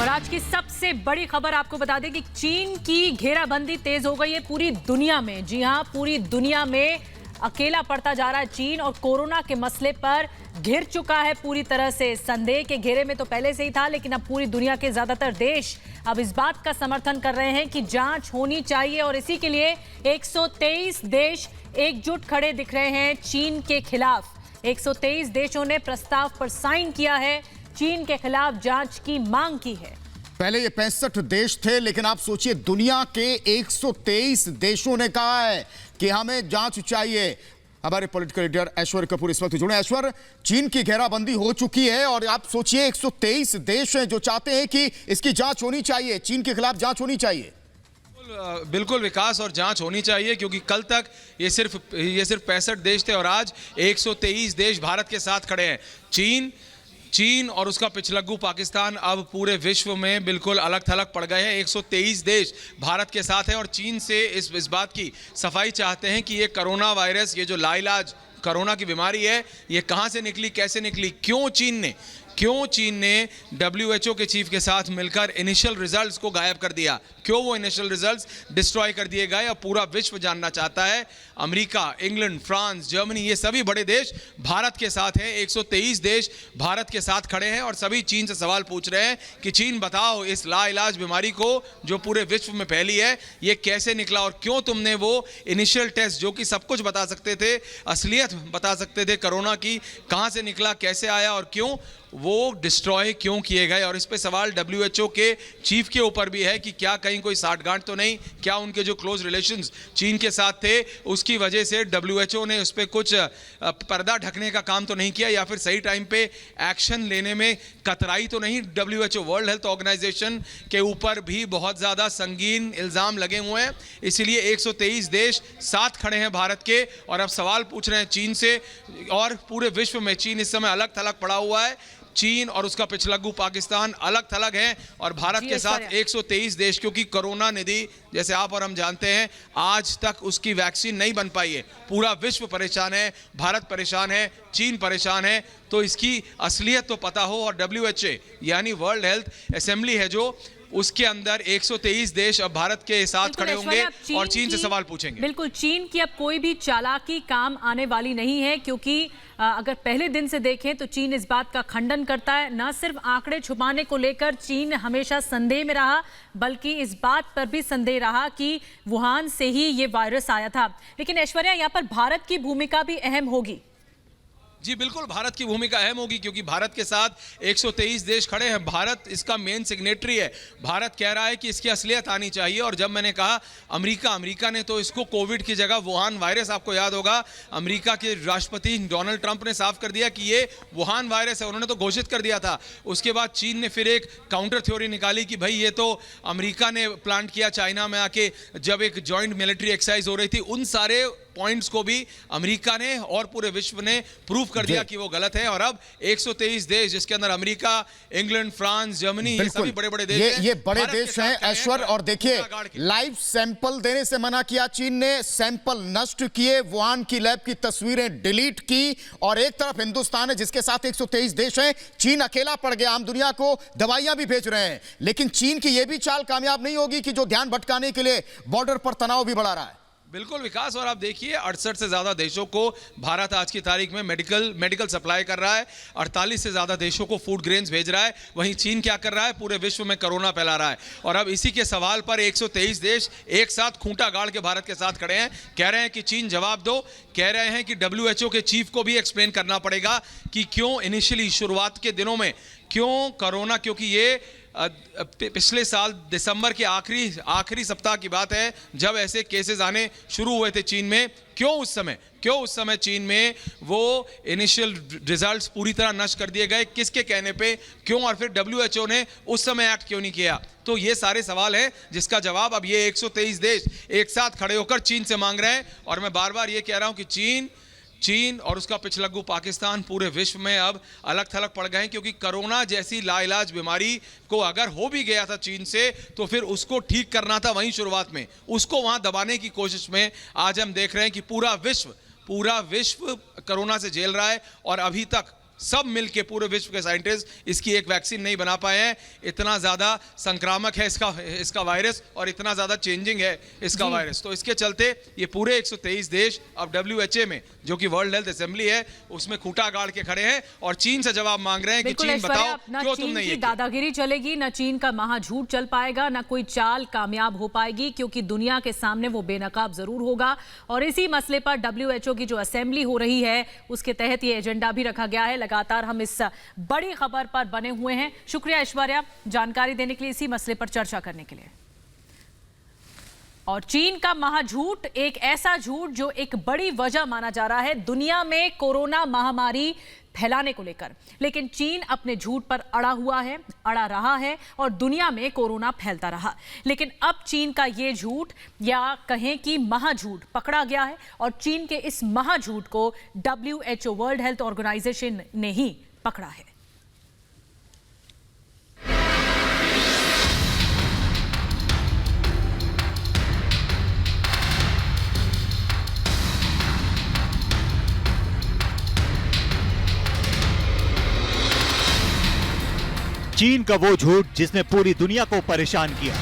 आज की सबसे बड़ी खबर आपको बता दें कि चीन की घेराबंदी तेज हो गई है पूरी दुनिया में। जी हां, पूरी दुनिया में अकेला पड़ता जा रहा है चीन और कोरोना के मसले पर घिर चुका है पूरी तरह से। संदेह के घेरे में तो पहले से ही था, लेकिन अब पूरी दुनिया के ज्यादातर देश अब इस बात का समर्थन कर रहे हैं कि जांच होनी चाहिए और इसी के लिए 123 देश एकजुट खड़े दिख रहे हैं चीन के खिलाफ। 123 देशों ने प्रस्ताव पर साइन किया है, चीन के खिलाफ जांच की मांग की है। पहले ये 65 देश थे, लेकिन आप सोचिए दुनिया के 123 देशों ने कहा है कि हमें जांच चाहिए। हमारे पॉलिटिकल लीडर ऐश्वर्य कपूर इस वक्त जुड़े। ऐश्वर्य, चीन की घेराबंदी हो चुकी है और आप सोचिए 123 देश हैं जो चाहते हैं कि इसकी जांच होनी चाहिए, चीन के खिलाफ जांच होनी चाहिए। बिल्कुल विकास, और जांच होनी चाहिए क्योंकि कल तक ये सिर्फ 65 देश थे और आज 123 देश भारत के साथ खड़े हैं। चीन और उसका पिछलग्गू पाकिस्तान अब पूरे विश्व में बिल्कुल अलग थलग पड़ गए हैं। 123 देश भारत के साथ हैं और चीन से इस बात की सफाई चाहते हैं कि ये कोरोना वायरस, ये जो लाइलाज कोरोना की बीमारी है, ये कहां से निकली, कैसे निकली, क्यों चीन ने WHO के चीफ के साथ मिलकर इनिशियल रिजल्ट्स को गायब कर दिया, क्यों वो इनिशियल रिजल्ट्स डिस्ट्रॉय कर दिए गए। अब पूरा विश्व जानना चाहता है। अमेरिका, इंग्लैंड, फ्रांस, जर्मनी, ये सभी बड़े देश भारत के साथ हैं। 123 देश भारत के साथ खड़े हैं और सभी चीन से सवाल पूछ रहे हैं कि चीन बताओ, इस लाइलाज बीमारी को जो पूरे विश्व में फैली है, ये कैसे निकला और क्यों तुमने वो इनिशियल टेस्ट जो कि सब कुछ बता सकते थे, असलियत बता सकते थे कोरोना की, कहां से निकला, कैसे आया और क्यों वो डिस्ट्रॉय क्यों किए गए। और इस पे सवाल WHO के चीफ के ऊपर भी है कि क्या कहीं कोई साठगांठ तो नहीं, क्या उनके जो क्लोज रिलेशंस चीन के साथ थे उसकी वजह से WHO ने उस पर कुछ पर्दा ढकने का काम तो नहीं किया, या फिर सही टाइम पे एक्शन लेने में कतराई तो नहीं। WHO वर्ल्ड हेल्थ ऑर्गेनाइजेशन के ऊपर भी बहुत ज़्यादा संगीन इल्ज़ाम लगे हुए हैं, इसीलिए 123 देश साथ खड़े हैं भारत के और अब सवाल पूछ रहे हैं चीन से। और पूरे विश्व में चीन इस समय अलग थलग पड़ा हुआ है। चीन और उसका पिछलग्गू पाकिस्तान अलग थलग है और भारत के साथ 123 देश, क्योंकि कोरोना निधि जैसे आप और हम जानते हैं आज तक उसकी वैक्सीन नहीं बन पाई है। पूरा विश्व परेशान है, भारत परेशान है, चीन परेशान है, तो इसकी असलियत तो पता हो। और WHO यानी वर्ल्ड हेल्थ असेंबली है जो, उसके अंदर 123 देश अब भारत के साथ खड़े होंगे और चीन से सवाल पूछेंगे। बिल्कुल, चीन की अब कोई भी चालाकी काम आने वाली नहीं है, क्योंकि अगर पहले दिन से देखें तो चीन इस बात का खंडन करता है। न सिर्फ आंकड़े छुपाने को लेकर चीन हमेशा संदेह में रहा, बल्कि इस बात पर भी संदेह रहा कि वुहान से ही ये वायरस आया था। लेकिन ऐश्वर्या, यहाँ पर भारत की भूमिका भी अहम होगी। जी बिल्कुल, भारत की भूमिका अहम होगी क्योंकि भारत के साथ 123 देश खड़े हैं। भारत इसका मेन सिग्नेटरी है। भारत कह रहा है कि इसकी असलियत आनी चाहिए। और जब मैंने कहा अमेरिका ने तो इसको कोविड की जगह वुहान वायरस, आपको याद होगा अमेरिका के राष्ट्रपति डोनाल्ड ट्रंप ने साफ कर दिया कि ये वुहान वायरस है, उन्होंने तो घोषित कर दिया था। उसके बाद चीन ने फिर एक काउंटर थ्योरी निकाली कि भाई ये तो अमेरिका ने प्लांट किया चाइना में आके, जब एक जॉइंट मिलिट्री एक्सरसाइज हो रही थी। उन सारे पॉइंट्स को भी अमेरिका ने और पूरे विश्व ने प्रूव कर दिया कि वो गलत है। और अब 123 देश, जिसके अंदर अमेरिका, इंग्लैंड, फ्रांस, जर्मनी, ये सभी बड़े-बड़े देश हैं। ये बड़े देश हैं ऐश्वर्य। और देखिए, लाइव सैंपल देने से मना किया चीन ने, सैंपल नष्ट किए, वुहान की लैब की तस्वीरें डिलीट की। और एक तरफ हिंदुस्तान है जिसके साथ 123 देश हैं। चीन अकेला पड़ गया, आम दुनिया को दवाइयां भी भेज रहे हैं, लेकिन चीन की यह भी चाल कामयाब नहीं होगी कि जो ध्यान भटकाने के लिए बॉर्डर पर तनाव भी बढ़ा रहा है। बिल्कुल विकास, और आप देखिए 68 से ज्यादा देशों को भारत आज की तारीख में मेडिकल सप्लाई कर रहा है। 48 से ज्यादा देशों को फूड ग्रेन्स भेज रहा है। वहीं चीन क्या कर रहा है, पूरे विश्व में कोरोना फैला रहा है। और अब इसी के सवाल पर 123 देश एक साथ खूंटा गाड़ के भारत के साथ खड़े हैं। कह रहे हैं कि चीन जवाब दो, कह रहे हैं कि WHO के चीफ को भी एक्सप्लेन करना पड़ेगा कि क्यों इनिशियली शुरुआत के दिनों में क्यों कोरोना, क्योंकि ये पिछले साल दिसंबर के आखिरी सप्ताह की बात है जब ऐसे केसेस आने शुरू हुए थे चीन में। क्यों उस समय चीन में वो इनिशियल रिजल्ट्स पूरी तरह नष्ट कर दिए गए, किसके कहने पे, क्यों, और फिर WHO ने उस समय एक्ट क्यों नहीं किया। तो ये सारे सवाल हैं जिसका जवाब अब ये 123 देश एक साथ खड़े होकर चीन से मांग रहे हैं। और मैं बार बार ये कह रहा हूं कि चीन और उसका पिछलग्गू पाकिस्तान पूरे विश्व में अब अलग थलग पड़ गए हैं, क्योंकि कोरोना जैसी लाइलाज बीमारी को अगर हो भी गया था चीन से, तो फिर उसको ठीक करना था वहीं शुरुआत में, उसको वहां दबाने की कोशिश में आज हम देख रहे हैं कि पूरा विश्व कोरोना से झेल रहा है। और अभी तक सब मिलके पूरे विश्व के साइंटिस्ट इसकी एक वैक्सीन नहीं बना पाए हैं। इतना ज़्यादा संक्रामक है इसका वायरस और इतना ज़्यादा चेंजिंग है इसका वायरस, तो इसके चलते ये पूरे 123 देश अब WHO में, जो कि वर्ल्ड हेल्थ असेंबली है, उसमें खूंटा गाड़ के खड़े हैं और चीन से जवाब मांग रहे हैं कि चीन बताओ क्यों तुमने ये किया। दादागिरी चलेगी, न चीन का महाझूठ चल पाएगा, न कोई चाल कामयाब हो पाएगी, क्योंकि दुनिया के सामने वो बेनकाब जरूर होगा। और इसी मसले पर WHO की जो असेंबली हो रही है उसके तहत ये एजेंडा भी रखा गया है। लगातार हम इस बड़ी खबर पर बने हुए हैं। शुक्रिया ऐश्वर्या जानकारी देने के लिए, इसी मसले पर चर्चा करने के लिए। और चीन का महाझूठ एक ऐसा झूठ जो एक बड़ी वजह माना जा रहा है दुनिया में कोरोना महामारी फैलाने को लेकर, लेकिन चीन अपने झूठ पर अड़ा रहा है और दुनिया में कोरोना फैलता रहा। लेकिन अब चीन का ये झूठ, या कहें कि महाझूठ, पकड़ा गया है और चीन के इस महाझूठ को WHO वर्ल्ड हेल्थ ऑर्गेनाइजेशन ने ही पकड़ा है। चीन का वो झूठ जिसने पूरी दुनिया को परेशान किया।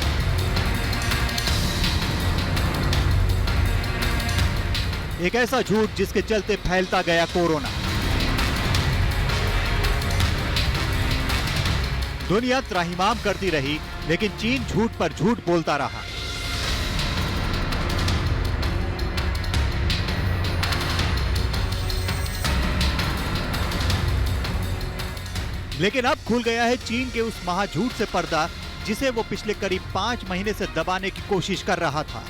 एक ऐसा झूठ जिसके चलते फैलता गया कोरोना। दुनिया त्राहिमाम करती रही, लेकिन चीन झूठ पर झूठ बोलता रहा। लेकिन अब खुल गया है चीन के उस महाझूठ से पर्दा, जिसे वो पिछले करीब 5 महीने से दबाने की कोशिश कर रहा था।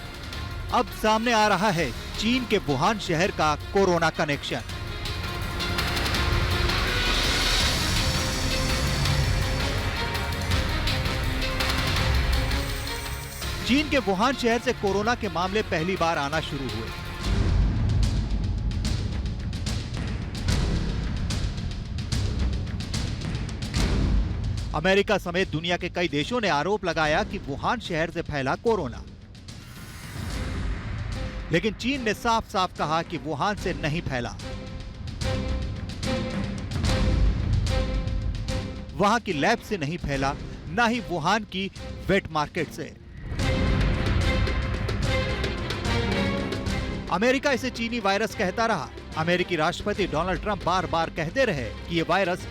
अब सामने आ रहा है चीन के वुहान शहर का कोरोना कनेक्शन। चीन के वुहान शहर से कोरोना के मामले पहली बार आना शुरू हुए। अमेरिका समेत दुनिया के कई देशों ने आरोप लगाया कि वुहान शहर से फैला कोरोना, लेकिन चीन ने साफ साफ कहा कि वुहान से नहीं फैला। वहां की लैब से नहीं फैला, ना ही वुहान की वेट मार्केट से। अमेरिका इसे चीनी वायरस कहता रहा। अमेरिकी राष्ट्रपति डोनाल्ड ट्रंप बार बार कहते रहे कि यह वायरस